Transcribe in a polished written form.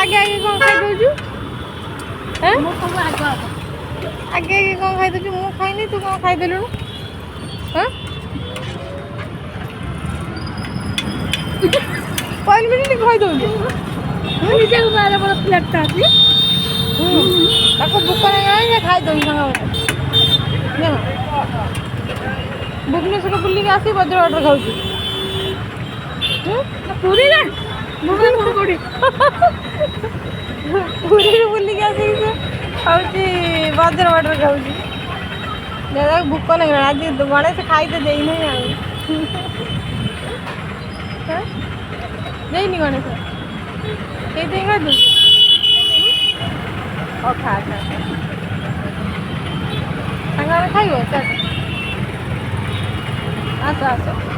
आगे आगे कौन खाई दउछु हैं आगे आगे कौन खाई दउछु मु खाइनी तू कौन खाई देलु हैं पाइल मिनिट खाई दउछु निजे बारे बड़ प्लेट ता आसी ताको भूख नहीं आए खाई दउछु संगा ना भुवनेश्वर बुलिक आसी भद्र ऑर्डर खाऊछु पूरी रे मुझे कोड़ी पूरी बुलिक आसी खाऊची भद्र ऑर्डर खाऊची दादा भूख नहीं आज गणेश खाई तो देई नहीं आ देनी गणेश के देगा तू ओ खा खा संगा खाइबो चल आस आस